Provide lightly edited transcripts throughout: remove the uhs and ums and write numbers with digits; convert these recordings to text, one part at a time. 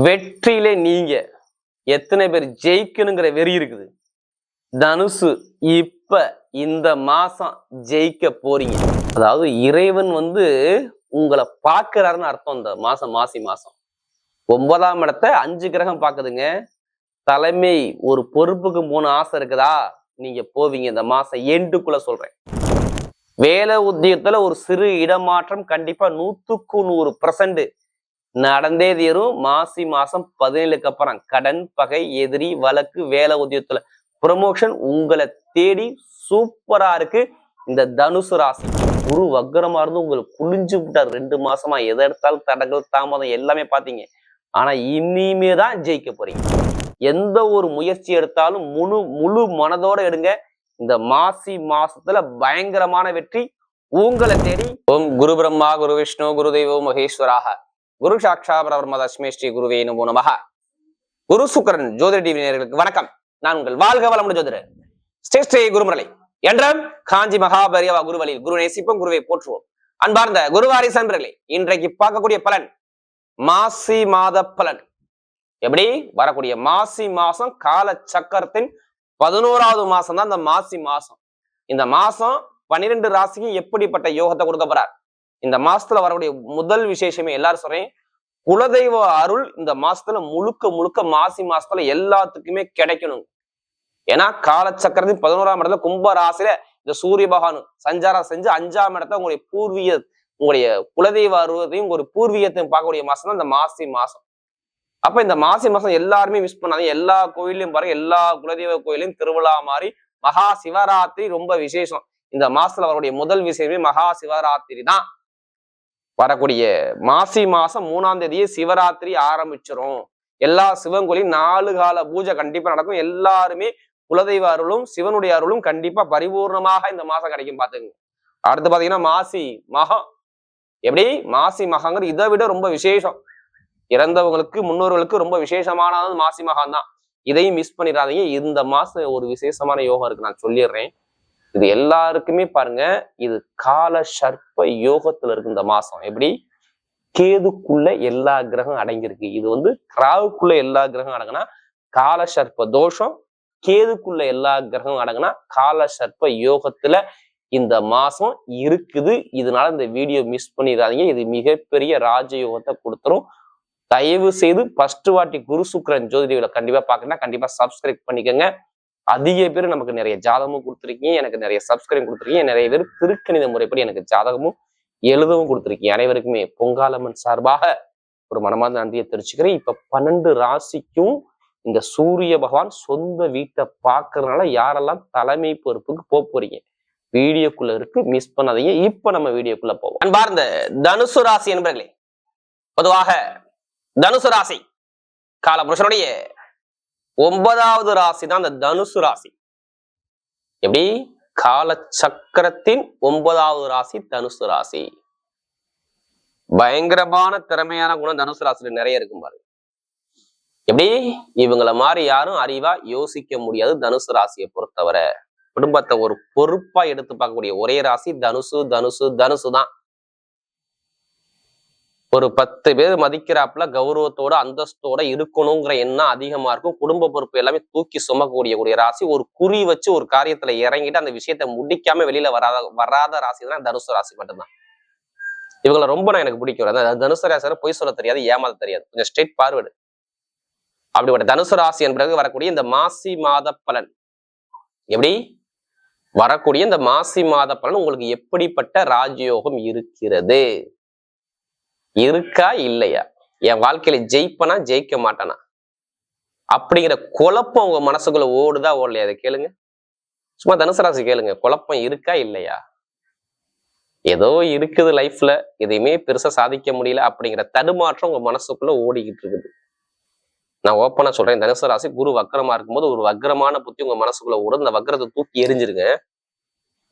வெற்றியிலே நீங்க எத்தனை பேர் ஜெயிக்கணுங்கிற வெறி இருக்குது? தனுசு இப்ப இந்த மாசம் ஜெயிக்க போறீங்க. அதாவது இறைவன் உங்களை பார்க்கிறாருன்னு அர்த்தம். இந்த மாசம் மாசி மாசம் 9ஆம் இடத்தை 5 கிரகம் பாக்குதுங்க. தலைமை ஒரு பொறுப்புக்கு 3 ஆசை இருக்குதா, நீங்க போவீங்க. இந்த மாசம் எண்டுக்குள்ள சொல்றேன். வேலை உத்தியோகத்துல ஒரு சிறு இடமாற்றம் கண்டிப்பா 100% நடந்தே தீரும். மாசி மாசம் 17க்கு அப்புறம் கடன், பகை, எதிரி, வழக்கு, வேலை உத்தியோகத்துல ப்ரமோஷன் உங்களை தேடி சூப்பரா இருக்கு. இந்த தனுசு ராசி குரு வக்கரமா இருந்து உங்களுக்கு குளிஞ்சு விட்டார் 2 மாசமா. எதை எடுத்தாலும் தடங்கள், தாமதம் எல்லாமே பாத்தீங்க. ஆனா இனிமே தான் ஜெயிக்க போறீங்க. எந்த ஒரு முயற்சி எடுத்தாலும் முழு மனதோட எடுங்க. இந்த மாசி மாசத்துல பயங்கரமான வெற்றி உங்களை தேடி. ஓம் குரு பிரம்மா குரு விஷ்ணு குரு தெய்வம் மகேஸ்வராக குரு சாட்சா பரபிரம்ம தஸ்மை ஸ்ரீ குருவே நமோ நமஹ. குரு சுக்கரன் ஜோதிட டிவி நேயர்களுக்கு வணக்கம். நான் உங்கள் வாழ்க வளமுடன் ஜோதிடர் ஸ்ரீ குருமுரளி என்றும் காஞ்சி மகாபரியவா குருவழியில் குரு நேசிப்போம், குருவை போற்றுவோம். அன்பார்ந்த குருவாரி சன்பர்களே, இன்றைக்கு பார்க்கக்கூடிய பலன் மாசி மாத பலன். எப்படி வரக்கூடிய மாசி மாசம் கால சக்கரத்தின் 11வது மாசம் தான் இந்த மாசி மாசம். இந்த மாசம் 12 ராசிக்கு எப்படிப்பட்ட யோகத்தை கொடுக்க போறார்? இந்த மாசத்துல வரக்கூடிய முதல் விசேஷமே எல்லாரும் சொல்றேன், குலதெய்வ அருள் இந்த மாசத்துல முழுக்க மாசி மாசத்துல எல்லாத்துக்குமே கிடைக்கணும். ஏன்னா காலச்சக்கரத்தின் 11ஆம் இடத்துல கும்ப ராசியில இந்த சூரிய பகவான் சஞ்சாரம் செஞ்சு 5ஆம் இடத்துல உங்களுடைய குலதெய்வ அருவத்தையும் ஒரு பூர்வீகத்தையும் பார்க்கக்கூடிய மாசம் தான் இந்த மாசி மாசம். அப்ப இந்த மாசி மாசம் எல்லாருமே மிஸ் பண்ணாதீங்க. எல்லா கோயிலையும் பாருங்க, எல்லா குலதெய்வ கோயிலையும் திருவிழா மாதிரி மகா சிவராத்திரி ரொம்ப விசேஷம். இந்த மாசத்துல வரக்கூடிய முதல் விஷயமே மகா சிவராத்திரி தான். வரக்கூடிய மாசி மாசம் 3ஆம் தேதியே சிவராத்திரி ஆரம்பிச்சிரும். எல்லா சிவன் கோயிலையும் 4 கால பூஜை கண்டிப்பா நடக்கும். எல்லாருமே குலதெய்வ அருளும் சிவனுடைய அருளும் கண்டிப்பா பரிபூர்ணமாக இந்த மாசம் கிடைக்கும். பாத்துங்க. அடுத்து பாத்தீங்கன்னா மாசி மகம். எப்படி மாசி மகங்கிறது இதை விட ரொம்ப விசேஷம். இறந்தவங்களுக்கு முன்னோர்களுக்கு ரொம்ப விசேஷமானது மாசி மகம் தான். இதையும் மிஸ் பண்ணிடாதீங்க. இந்த மாசம் ஒரு விசேஷமான யோகம் இருக்கு, நான் சொல்லிடுறேன். இது எல்லாருக்குமே பாருங்க, இது கால சர்ப்ப யோகத்துல இருக்கு இந்த மாசம். எப்படி கேதுக்குள்ள எல்லா கிரகம் அடங்கியிருக்கு. இது ராகுக்குள்ள எல்லா கிரகம் அடங்கினா கால சர்ப்ப தோஷம், கேதுக்குள்ள எல்லா கிரகம் அடங்கினா கால சர்ப்ப யோகத்துல இந்த மாசம் இருக்குது. இதனால இந்த வீடியோ மிஸ் பண்ணிடாதீங்க. இது மிகப்பெரிய ராஜயோகத்தை கொடுத்துரும். தயவு செய்து ஃபர்ஸ்ட் வாட்டி குரு சுக்கரன் ஜோதிட கண்டிப்பா பாக்கணும்னா கண்டிப்பா சப்ஸ்கிரைப் பண்ணிக்கோங்க. அதிக பேர் நமக்கு நிறைய ஜாதகமும் கொடுத்துருக்கீங்க, எனக்கு நிறைய சப்ஸ்கிரைப் கொடுத்துருக்கீங்க. நிறைய பேர் திருக்கணித முறைப்படி எனக்கு ஜாதகமும் எழுதவும் கொடுத்துருக்கீங்க. அனைவருக்குமே பொங்காலம்மன் சார்பாக ஒரு மனமார்ந்த நன்றியை தெரிவிச்சுக்கிறேன். இப்ப 12 ராசிக்கும் இந்த சூரிய பகவான் சொந்த வீட்டை பார்க்கறதுனால யாரெல்லாம் தலைமை பொறுப்புக்கு போறீங்க வீடியோக்குள்ள இருக்கு, மிஸ் பண்ணாதீங்க. இப்ப நம்ம வீடியோக்குள்ள போவோம். அன்பார்ந்த தனுசு ராசி என்பர்களே, பொதுவாக தனுசு ராசி காலபுருஷனுடைய 9வது ராசி தான் இந்த தனுசு ராசி. எப்படி கால சக்கரத்தின் 9வது ராசி தனுசு ராசி. பயங்கரமான திறமையான குணம் தனுசு ராசியில நிறைய இருக்கும் பாருங்க. எப்படி இவங்கள மாதிரி யாரும் அறிவா யோசிக்க முடியாது. தனுசு ராசியை பொறுத்தவரை குடும்பத்தை ஒரு பொறுப்பா எடுத்து பார்க்கக்கூடிய ஒரே ராசி தனுசு தனுசு தனுசு தான். ஒரு 10 பேர் மதிக்கிறாப்புல கௌரவத்தோட அந்தஸ்தோட இருக்கணுங்கிற எண்ணம் அதிகமா இருக்கும். குடும்ப பொறுப்பு எல்லாமே தூக்கி சுமக்கக்கூடிய ராசி. ஒரு குறி வச்சு ஒரு காரியத்துல இறங்கிட்டு அந்த விஷயத்த முடிக்காம வெளியில வராத ராசி தான் தனுசு ராசி மட்டும்தான். இவங்களை ரொம்ப எனக்கு பிடிக்கும். தனுசு ராசி பொய் சொல்ல தெரியாது, ஏமாத தெரியாது, கொஞ்சம் ஸ்ட்ரெயிட் ஃபார்வர்டு. அப்படிப்பட்ட தனுசு ராசி என்பது வரக்கூடிய இந்த மாசி மாத பலன். எப்படி வரக்கூடிய இந்த மாசி மாத பலன் உங்களுக்கு எப்படிப்பட்ட ராஜயோகம் இருக்கிறது, இருக்கா இல்லையா, என் வாழ்க்கையில ஜெயிப்பனா ஜெயிக்க மாட்டானா அப்படிங்கிற குழப்பம் உங்க மனசுக்குள்ள ஓடுதா ஓடலையா? அதை கேளுங்க. சும்மா தனுசு ராசி கேளுங்க. குழப்பம் இருக்கா இல்லையா? ஏதோ இருக்குது லைஃப்ல, எதையுமே பெருசா சாதிக்க முடியல அப்படிங்கிற தடுமாற்றம் உங்க மனசுக்குள்ள ஓடிக்கிட்டு இருக்குது. நான் ஓப்பனா சொல்றேன், தனுசு ராசி குரு வக்கரமா இருக்கும்போது ஒரு வக்கரமான புத்தி உங்க மனசுக்குள்ள ஓடும். இந்த வக்கரத்தை தூக்கி எரிஞ்சிருங்க.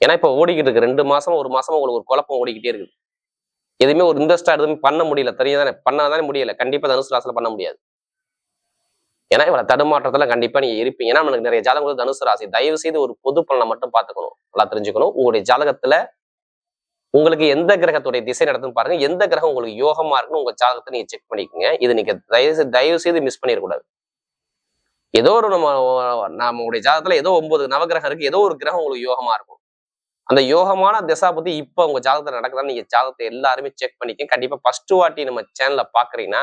ஏன்னா இப்ப ஓடிக்கிட்டு இருக்கு 2 மாசமா 1 மாசமா உங்களுக்கு ஒரு குழப்பம் ஓடிக்கிட்டே இருக்குது. எதுவுமே ஒரு இன்ட்ரெஸ்டா எதுவுமே பண்ண முடியல, தெரியாதானே? பண்ணாதானே முடியல. கண்டிப்பா தனுசு ராசியில பண்ண முடியாது. ஏன்னா இவ்வளவு தடுமாற்றத்துல கண்டிப்பா நீங்க இருப்பீங்க. ஏன்னா நமக்கு நிறைய ஜாதகம் தனுசு ராசி. தயவு செய்து ஒரு பொது பலனை மட்டும் பார்த்துக்கணும், நல்லா தெரிஞ்சுக்கணும். உங்களுடைய ஜாதகத்துல உங்களுக்கு எந்த கிரகத்துடைய திசை நடத்துன்னு பாருங்க. எந்த கிரகம் உங்களுக்கு யோகமா இருக்குன்னு உங்க ஜாதகத்தை நீங்க செக் பண்ணிக்கோங்க. இது நீங்க தயவு செய்து மிஸ் பண்ணிடக்கூடாது. ஏதோ ஒரு நம்மளுடைய ஜாதகத்துல ஏதோ 9 நவகிரகம் இருக்கு. ஏதோ ஒரு கிரகம் உங்களுக்கு யோகமா இருக்கும். அந்த யோகமான திசா பத்தி இப்ப உங்க ஜாதகத்துல நடக்குதான்னு நீங்க ஜாதகத்தை எல்லாருமே செக் பண்ணிக்க. கண்டிப்பா ஃபர்ஸ்ட் வாட்டி நம்ம சேனல்ல பாக்குறீங்கன்னா,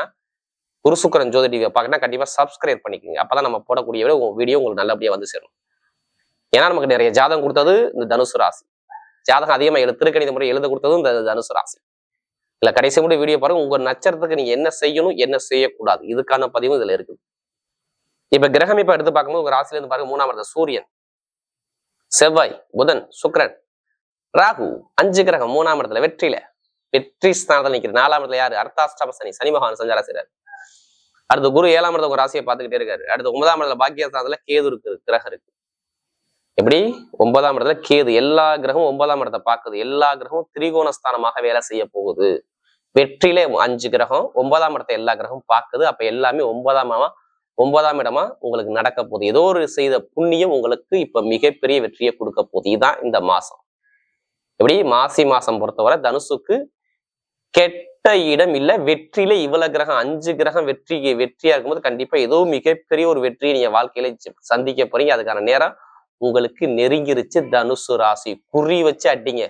குரு சுக்கிரன் ஜோதி டிவியை பாக்குறீங்கன்னா கண்டிப்பா சப்ஸ்கிரைப் பண்ணிக்கோங்க. அப்பதான் நம்ம போடக்கூடிய வீடியோ உங்களுக்கு நல்லபடியா வந்து சேரும். ஏன்னா நமக்கு நிறைய ஜாதகம் கொடுத்தது இந்த தனுசு ராசி. ஜாதகம் அதிகமா திருக்கணித முறை எழுத கொடுத்ததும் இந்த தனுசு ராசி. இல்ல கடைசி முறை வீடியோ பாருங்க. உங்க நட்சத்திரத்துக்கு நீங்க என்ன செய்யணும், என்ன செய்யக்கூடாது, இதுக்கான பதிவும் இதுல இருக்குது. இப்ப கிரகம் இப்ப எடுத்து பார்க்கும்போது உங்க ராசில இருந்து பாருங்க. 3ஆம் இடத்துல சூரியன், செவ்வாய், புதன், சுக்கிரன், ராகு, 5 கிரகம் 3ஆம் இடத்துல வெற்றி ஸ்தானத்துல நிக்கிறது. 4ஆம் இடத்துல யாரு? அர்த்தாஷ்டம சனி, சனி மகான் சஞ்சாரம் செய்றாரு. அடுத்து குரு 7ஆம் இடத்துல உங்க ராசியை பார்த்துக்கிட்டே இருக்காரு. அடுத்து 9ஆம் இடத்துல பாக்கியஸ்தானத்துல கேது இருக்கு, கிரகம் இருக்கு. எப்படி 9ஆம் இடத்துல கேது, எல்லா கிரகமும் 9ஆம் இடத்தை பார்க்குது. எல்லா கிரகமும் திரிகோணஸ்தானமாக வேலை செய்ய போகுது. வெற்றியிலே 5 கிரகம் 9ஆம் இடத்தை எல்லா கிரகமும் பார்க்குது. அப்ப எல்லாமே 9ஆம் இடமா உங்களுக்கு நடக்க போகுது. ஏதோ ஒரு செய்த புண்ணியம் உங்களுக்கு இப்ப மிகப்பெரிய வெற்றியை கொடுக்க போகுது. இதுதான் இந்த மாசம். எப்படி மாசி மாசம் பொறுத்தவரை தனுசுக்கு கெட்ட இடம் இல்ல. வெற்றியில இவ்வளவு கிரகம் 5 கிரகம் வெற்றியா இருக்கும்போது கண்டிப்பா ஏதோ மிகப்பெரிய ஒரு வெற்றியை நீங்க வாழ்க்கையில சந்திக்க போறீங்க. அதுக்கான நேரம் உங்களுக்கு நெருங்கிருச்சு. தனுசு ராசி குறி வச்சு அடிங்க,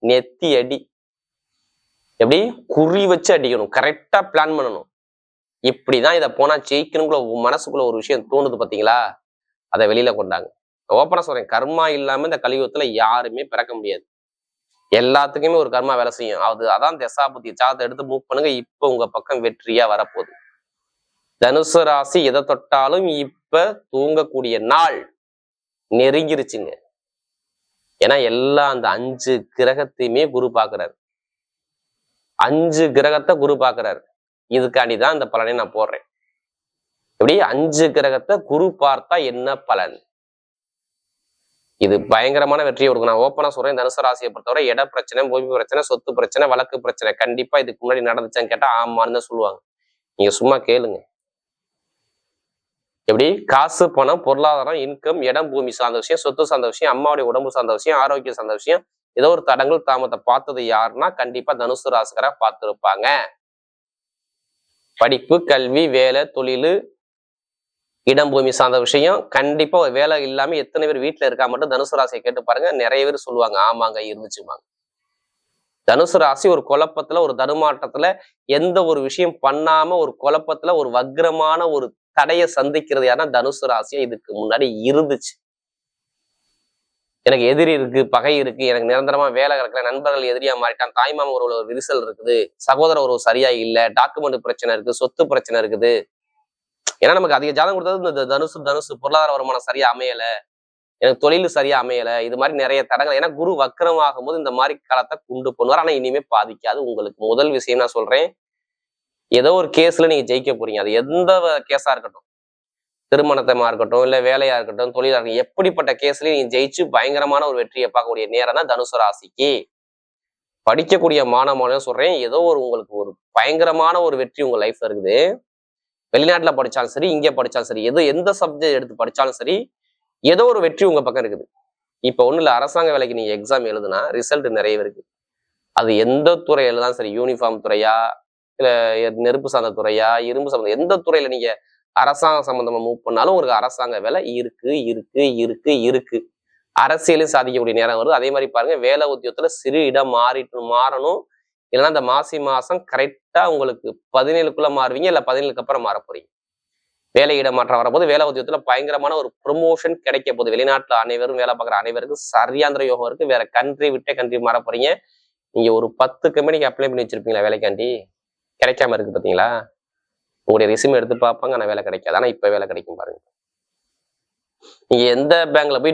நெத்தி அடி. எப்படி குறி வச்சு அடிக்கணும், கரெக்டா பிளான் பண்ணணும். இப்படிதான் இதை போனா ஜெயிக்கணுங்குள்ள மனசுக்குள்ள ஒரு விஷயம் தோணுது பாத்தீங்களா, அதை வெளியில கொண்டாங்க. ஓப்பனா சொல்றேன், கர்மா இல்லாம இந்த கலியுகத்துல யாருமே பிறக்க முடியாது. எல்லாத்துக்குமே ஒரு கர்மா வேலை செய்யும். அதான் தசாபுத்தி ஜாதகத்தை எடுத்து மூவ் பண்ணுங்க. இப்ப உங்க பக்கம் வெற்றியா வரப்போகுது. தனுசு ராசி எதை தொட்டாலும் இப்ப தூங்கக்கூடிய நாள் நெருங்கிருச்சுங்க. ஏன்னா எல்லாம் அந்த 5 கிரகத்தையுமே குரு பாக்குறாரு. 5 கிரகத்தை குரு பாக்குறாரு. இதுக்காண்டிதான் இந்த பலனை நான் போடுறேன். எப்படி 5 கிரகத்தை குரு பார்த்தா என்ன பலன்? இது பயங்கரமான வெற்றியை கொடுக்கும். நான் ஓப்பனா சொல்றேன், தனுசு ராசியை பொறுத்தவரை இட பிரச்சனை, பூமி பிரச்சனை, சொத்து பிரச்சனை, வழக்கு பிரச்சனை கண்டிப்பா இதுக்கு முன்னாடி நடந்துச்சான்னு கேட்டா ஆமான்னு தான் சொல்லுவாங்க. நீங்க சும்மா கேளுங்க. எப்படி காசு, பணம், பொருளாதாரம், இன்கம், இடம், பூமி சார்ந்த விஷயம், சொத்து சார்ந்த விஷயம், அம்மாவுடைய உடம்பு சார்ந்த விஷயம், ஆரோக்கியம் சார்ந்த விஷயம், ஏதோ ஒரு தடங்கள் தாமத்தை பார்த்தது யாருன்னா கண்டிப்பா தனுசு ராசிக்காரா பார்த்திருப்பாங்க. படிப்பு, கல்வி, வேலை, தொழில், இடம், பூமி சார்ந்த விஷயம் கண்டிப்பா ஒரு வேலை இல்லாம எத்தனை பேர் வீட்டுல இருக்கா மட்டும் தனுசு ராசியை கேட்டு பாருங்க. நிறைய பேர் சொல்லுவாங்க ஆமாங்க இருந்துச்சுமாங்க. தனுசு ராசி ஒரு குழப்பத்துல, ஒரு தடுமாற்றத்துல, எந்த ஒரு விஷயம் பண்ணாம ஒரு குழப்பத்துல ஒரு வக்ரமான ஒரு தடையை சந்திக்கிறது யாருன்னா தனுசு ராசியா இதுக்கு முன்னாடி இருந்துச்சு. எனக்கு எதிரி இருக்கு, பகை இருக்கு, எனக்கு நிரந்தரமா வேலை கிடைக்கல, நண்பர்கள் எதிரியா மாறிட்டான், தாய்மாம ஒரு விரிசல் இருக்குது, சகோதர உறவு சரியா இல்லை, டாக்குமெண்ட் பிரச்சனை இருக்கு, சொத்து பிரச்சனை இருக்குது. ஏன்னா நமக்கு அதிக ஜாதகம் கொடுத்தது இந்த தனுசு பொருளாதார வருமானம் சரியா அமையல, எனக்கு தொழில் சரியா அமையல, இது மாதிரி நிறைய தடங்கள். ஏன்னா குரு வக்ரம் ஆகும் போது இந்த மாதிரி காலத்தை கொண்டு போனார். ஆனா இனிமே பாதிக்காது. உங்களுக்கு முதல் விஷயம் நான் சொல்றேன், ஏதோ ஒரு கேஸ்ல நீங்க ஜெயிக்க போறீங்க. அது எந்த கேஸா இருக்கட்டும், திருமணத்தமா இருக்கட்டும், இல்ல வேலையா இருக்கட்டும், தொழிலா இருக்கட்டும், எப்படிப்பட்ட கேஸ்லயும் நீங்க ஜெயிச்சு பயங்கரமான ஒரு வெற்றியை பார்க்கக்கூடிய நேரம் தான் தனுசு ராசிக்கு. படிக்கக்கூடிய மாணவன் சொல்றேன், ஏதோ ஒரு உங்களுக்கு ஒரு பயங்கரமான ஒரு வெற்றி உங்க லைஃப்ல இருக்குது. வெளிநாட்டுல படிச்சாலும் சரி, இங்க படிச்சாலும் சரி, எந்த சப்ஜெக்ட் எடுத்து படிச்சாலும் சரி, ஏதோ ஒரு வெற்றி உங்க பக்கம் இருக்குது. இப்ப ஒண்ணு இல்ல, அரசாங்க வேலைக்கு நீங்க எக்ஸாம் எழுதுனா ரிசல்ட் நிறைய இருக்கு. அது எந்த துறை எழுதாலும் சரி, யூனிஃபார்ம் துறையா, இல்ல நெருப்பு சார்ந்த துறையா, இரும்பு சார்ந்த எந்த துறையில நீங்க அரசாங்க சம்பந்தமா மூவ் பண்ணாலும் உங்களுக்கு அரசாங்க வேலை இருக்கு. அரசியலையும் சாதிக்கக்கூடிய நேரம் வருது. அதே மாதிரி பாருங்க, வேலை உத்தியோகத்துல சிறு இடம் மாறணும். இல்லைன்னா இந்த மாசி மாசம் கரெக்டா உங்களுக்கு 17க்குள்ள மாறுவீங்க, இல்ல 17க்கு அப்புறம் மாற போறீங்க. வேலை இடமாற்றம் வரப்போது, வேலை உத்தியோகத்துல பயங்கரமான ஒரு ப்ரொமோஷன் கிடைக்க போகுது. வெளிநாட்டுல அனைவரும் வேலை பார்க்குற அனைவருக்கும் சரியாந்திர யோகம் இருக்கு. வேற கண்ட்ரி மாற போறீங்க. நீங்க ஒரு 10 கம்பெனிக்கு அப்ளை பண்ணி வச்சிருப்பீங்களா வேலைக்காண்டி, கிடைக்காம இருக்கு பாத்தீங்களா? உங்களுடைய ரெஸ்யூம் எடுத்து பார்ப்பாங்க, ஆனா வேலை கிடைக்காது. ஆனா இப்ப வேலை கிடைக்கும் பாருங்க. நீங்க எந்த பேங்க்ல போய்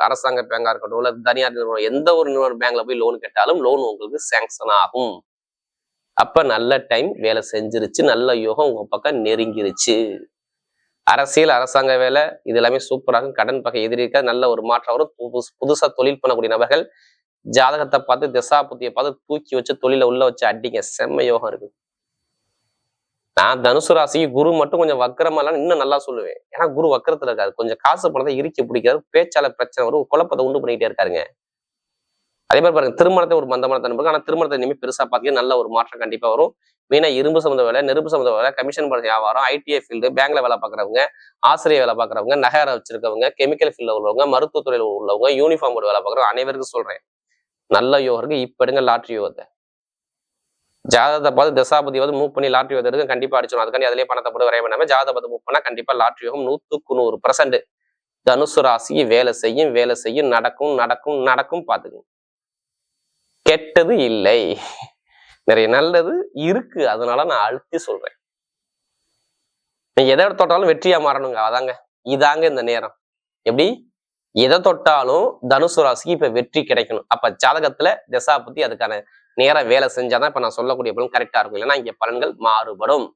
அரசாங்க பேங்கா இருக்கட்டும், இல்ல தனியார் நிறுவனம், எந்த ஒரு பேங்க்ல போய் லோன் கேட்டாலும் லோன் உங்களுக்கு சேங்ஷன் ஆகும். அப்ப நல்ல டைம், வேலை செஞ்சிருச்சு, நல்ல யோகம் உங்க பக்கம் நெருங்கிருச்சு. அரசியல், அரசாங்க வேலை இது எல்லாமே சூப்பராக, கடன் பகை எதிரிக்க நல்ல ஒரு மாற்றம் வரும். புதுசா தொழில் பண்ணக்கூடிய நபர்கள் ஜாதகத்தை பார்த்து, திசா புத்தியை பார்த்து தூக்கி வச்சு தொழில உள்ள வச்சு அடிங்க, செம்ம யோகம் இருக்கு. நான் தனுசு ராசிக்கு குரு மட்டும் கொஞ்சம் வக்கரமெல்லாம் இன்னும் நல்லா சொல்லுவேன். ஏன்னா குரு வக்கரத்துல இருக்காரு, கொஞ்சம் காசு பணத்தை இறுக்கி பிடிக்காது, பேச்சால பிரச்சனை வரும், குழப்பத்தை உண்டு பண்ணிக்கிட்டே இருக்காருங்க. அதே மாதிரி பாருங்க, திருமணத்தை ஒரு மந்தமான தன்மை, ஆனா திருமணத்தை இனிமேல் பெருசா பார்த்தீங்கன்னா நல்ல ஒரு மாற்றம் கண்டிப்பா வரும். மெயினா இரும்பு சம்மந்த வேலை, நெருப்பு சம்மந்த வேலை, கமிஷன் பண்ண வியாபாரம், ஐடிஐ ஃபீல்டு, பேங்க்ல வேலை பார்க்குறவங்க, ஆசிரியர் வேலை பார்க்குறவங்க, நகர வச்சிருக்கவங்க, கெமிக்கல் ஃபீல்டில் உள்ளவங்க, மருத்துவத்துறையில் உள்ளவங்க, யூனிஃபார்ம் போர்டு வேலை பார்க்குறவங்க அனைவருக்கும் சொல்றேன், நல்ல யோகம் இருக்கு. இப்ப எடுங்க லாட்ரி யோகத்தை. ஜாதகத்தை பார்த்து தசாபதி வந்து மூவ் பண்ணி லாட்ரி யோகத்தை எடுக்க கண்டிப்பா அடிச்சிடும். அதுக்காண்டி அதிலே பணத்தை போட்டு வரைய பண்ணாம ஜாதகத்தை பார்த்து மூவ் பண்ணா கண்டிப்பா லாட்ரி யோகம் 100% தனுசு ராசிக்கு வேலை செய்யும், வேலை செய்யும், நடக்கும் நடக்கும் நடக்கும். பார்த்துக்குங்க, கெட்டது இல்லை, நிறைய நல்லது இருக்கு. அதனால நான் அழுத்தி சொல்றேன், நீங்க எதை தொட்டாலும் வெற்றியா மாறணுங்க. அதாங்க இதாங்க இந்த நேரம். எப்படி எதை தொட்டாலும் தனுசு ராசிக்கு இப்ப வெற்றி கிடைக்கணும். அப்ப ஜாதகத்துல தசாபதி அதுக்கான நேரம் வேலை செஞ்சாதான் இப்ப நான் சொல்லக்கூடிய பலன் கரெக்டா இருக்கும். இல்லைன்னா இங்க பலன்கள் மாறுபடும்.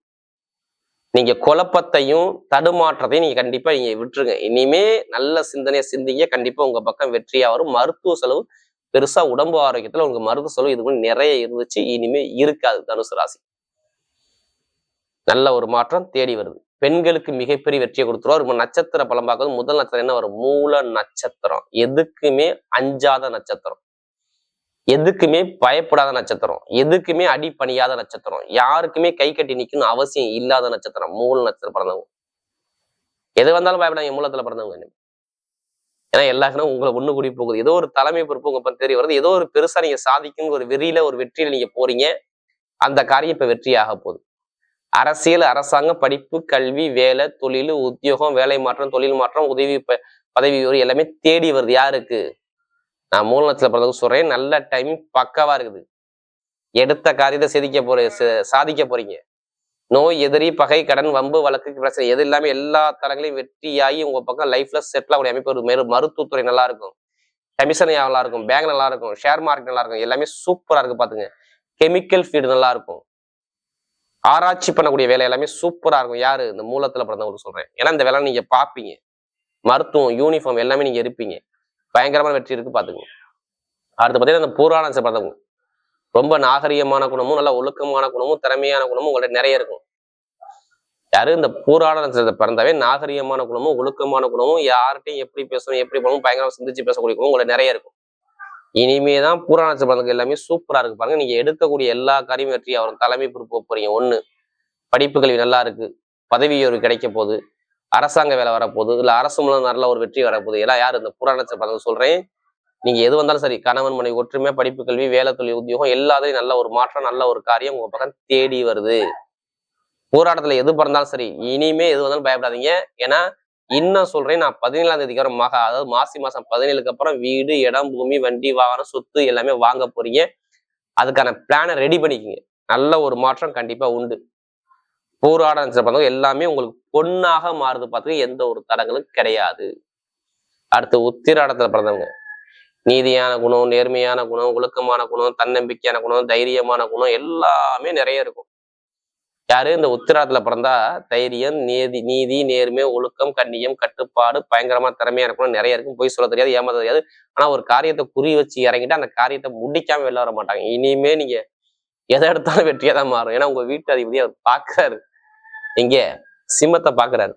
நீங்க குழப்பத்தையும் தடுமாற்றத்தையும் நீங்க கண்டிப்பா நீங்க விட்டுருங்க. இனிமே நல்ல சிந்தனையை சிந்திங்க, கண்டிப்பா உங்க பக்கம் வெற்றியா வரும். மருத்துவ செலவு பெருசா, உடம்பு ஆரோக்கியத்துல உங்க மருத்துவ செலவு இதுக்கு நிறைய இருந்துச்சு, இனிமே இருக்காது. தனுசு ராசி நல்ல ஒரு மாற்றம் தேடி வருது. பெண்களுக்கு மிகப்பெரிய வெற்றியை கொடுத்துருவோம். ஒரு நட்சத்திர பலம் பார்க்கறது, முதல் நட்சத்திரம் என்ன வரும்? மூல நட்சத்திரம். எதுக்குமே அஞ்சாத நட்சத்திரம், எதுக்குமே பயப்படாத நட்சத்திரம், எதுக்குமே அடி பணியாத நட்சத்திரம், யாருக்குமே கை கட்டி நிக்கணும் அவசியம் இல்லாத நட்சத்திரம் மூல நட்சத்திரம் பிறந்தவங்க. எது வந்தாலும் பயப்படாங்க மூலத்துல பிறந்தவங்க. ஏன்னா எல்லாருக்கும் உங்களை ஒண்ணு கூடி போகுது. ஏதோ ஒரு தலைமை பொறுப்பு உங்க பத்தி தெரிய வருது. ஏதோ ஒரு பெருசா நீங்க சாதிக்கும் ஒரு வெறியில, ஒரு வெற்றியில நீங்க போறீங்க. அந்த காரியம் இப்ப வெற்றி ஆக போகுது. அரசியல், அரசாங்கம், படிப்பு, கல்வி, வேலை, தொழில், உத்தியோகம், வேலை மாற்றம், தொழில் மாற்றம், உதவி, பதவி உயர்வு எல்லாமே தேடி வருது. யாருக்கு? நான் மூல நட்சத்திரத்துல பிறந்தவங்க சொல்றேன். நல்ல டைம் பக்காவா இருக்குது. எடுத்த காரியத்தை சாதிக்க போறீங்க. நோய், எதிரி, பகை, கடன், வம்பு, வழக்கு, பிரச்சனை எது இல்லாம எல்லா தரங்களையும் வெற்றியாகி உங்க பக்கம் லைஃப்ல செட்டில் ஆகக்கூடிய அமைப்பு ஒரு மருத்துவத்துறை நல்லா இருக்கும், கமிஷன் நல்லா இருக்கும், பேங்க் நல்லா இருக்கும், ஷேர் மார்க்கெட் நல்லா இருக்கும், எல்லாமே சூப்பரா இருக்கு. பாத்துங்க, கெமிக்கல் ஃபீல்டு நல்லா இருக்கும், ஆராய்ச்சி பண்ணக்கூடிய வேலை எல்லாமே சூப்பரா இருக்கும். யாரு? இந்த மூலத்துல பிறந்தவங்க சொல்றேன். ஏன்னா இந்த வேலை நீங்க பாப்பீங்க, மருத்துவம், யூனிஃபார்ம் எல்லாமே நீங்க இருப்பீங்க. பயங்கரமான வெற்றி இருக்கு. பாத்துக்கோங்க. அடுத்து பார்த்தீங்கன்னா இந்த பூராண பிறந்தவங்க ரொம்ப நாகரிகமான குணமும், நல்ல ஒழுக்கமான குணமும், திறமையான குணமும் உங்கள்ட்ட நிறைய இருக்கும். யாரு? இந்த பூராண நட்சத்திரத்தை பிறந்தாவே நாகரிகமான குணமும், ஒழுக்கமான குணமும், யார்கிட்டையும் எப்படி பேசணும், எப்படி போகணும், பயங்கரமா சிந்திச்சு பேசக்கூடிய குணமும் உங்கள்ட்ட நிறைய இருக்கும். இனிமேதான் பூராண நட்சத்திரம் எல்லாமே சூப்பரா இருக்கு. பாருங்க, நீங்க எடுக்கக்கூடிய எல்லா காரியமும் வெற்றியா வரும். தலைமை பொறுப்பு போறீங்க. ஒண்ணு, படிப்பு கல்வி நல்லா இருக்கு, பதவி உயர்வு கிடைக்க போகுது, அரசாங்க வேலை வரப்போகுது, இல்ல அரசு மூலம் நல்ல ஒரு வெற்றி வரப்போகுது. எல்லாம் யாரு? இந்த பூராண நட்சத்திரம் சொல்றேன். நீங்க எது வந்தாலும் சரி, கணவன் மனைவி ஒற்றுமை, படிப்பு கல்வி, வேலை, தொழில், உத்தியோகம் எல்லாத்தையும் நல்ல ஒரு மாற்றம், நல்ல ஒரு காரியம் உங்க பக்கம் தேடி வருது. போராட்டத்துல எது பிறந்தாலும் சரி, இனிமே எது வந்தாலும் பயப்படாதீங்க. ஏன்னா இன்னும் சொல்றேன், நான் 17ஆம் தேதிக்கு அப்புறம் அதாவது மாசி மாசம் 17க்கு அப்புறம் வீடு, இடம், பூமி, வண்டி, வாகனம், சொத்து எல்லாமே வாங்க போறீங்க. அதுக்கான பிளானை ரெடி பண்ணிக்கோங்க. நல்ல ஒரு மாற்றம் கண்டிப்பா உண்டு. போராட்டம் எல்லாமே உங்களுக்கு பொண்ணாக மாறுது. பார்த்துக்க, எந்த ஒரு தடங்களும் கிடையாது. அடுத்து உத்திராடத்துல பிறந்தவங்க நீதியான குணம், நேர்மையான குணம், ஒழுக்கமான குணம், தன்னம்பிக்கையான குணம், தைரியமான குணம் எல்லாமே நிறைய இருக்கும். யாரு? இந்த உத்திராடத்துல பிறந்தா தைரியம், நீதி, நேர்மை, ஒழுக்கம், கண்ணியம், கட்டுப்பாடு, பயங்கரமா திறமையான குணம் நிறைய இருக்கும். போய் சொல்ல தெரியாது, ஏமாத்த தெரியாது. ஆனா ஒரு காரியத்தை குறி வச்சு இறங்கிட்டு அந்த காரியத்தை முடிக்காம வெளில வர மாட்டாங்க. இனிமே நீங்க எதை எடுத்தாலும் வெற்றியா தான் மாறும். ஏன்னா உங்க வீட்டு அதிபதி அவர் பாக்குறாரு, இங்க சிம்மத்தை பாக்குறாரு.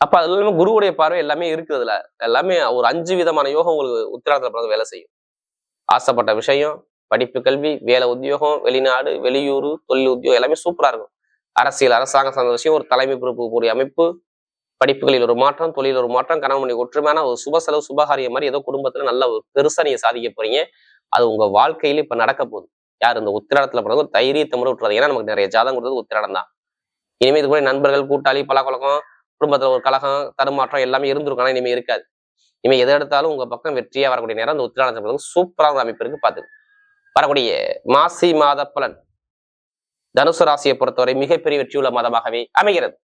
அப்ப அது இல்லாம குருவுடைய பார்வை எல்லாமே இருக்குதுல. எல்லாமே ஒரு 5 விதமான யோகம் உங்களுக்கு உத்திராடத்துல பிறந்து வேலை செய்யும். ஆசைப்பட்ட விஷயம், படிப்பு, கல்வி, வேலை, உத்தியோகம், வெளிநாடு, வெளியூர், தொழில், உத்தியோகம் எல்லாமே சூப்பரா இருக்கும். அரசியல், அரசாங்கம் சார்ந்த விஷயம், ஒரு தலைமை பொறுப்பு கூடிய அமைப்பு, படிப்புகளில் ஒரு மாற்றம், தொழில் ஒரு மாற்றம், கணவன் மனைவி ஒற்றுமையான ஒரு சுப செலவு, சுபகாரியம் மாதிரி ஏதோ குடும்பத்துல நல்ல ஒரு பெருசா நீங்க சாதிக்க போறீங்க. அது உங்க வாழ்க்கையில இப்ப நடக்க போகுது. யார்? இந்த உத்திராடத்துல பிறந்த ஒரு தைரியத்தை முறை விட்டுறது. ஏன்னா நமக்கு நிறைய ஜாதகம் கொடுத்தது உத்திராடம் தான். இனிமே இது கூட நண்பர்கள், கூட்டாளி, பழக்கவழக்கம், குடும்பத்துல ஒரு கலகம், தடுமாற்றம் எல்லாமே இருந்திருக்கும். ஆனா இனிமே இருக்காது. இனிமே எதை எடுத்தாலும் உங்க பக்கம் வெற்றியா வரக்கூடிய நேரம் அந்த உத்திராடம் சூப்பரான ஒரு அமைப்பு இருக்கு. பாத்து வரக்கூடிய மாசி மாத பலன் தனுசு ராசியை பொறுத்தவரை மிகப்பெரிய வெற்றியுள்ள மாதமாகவே அமைகிறது.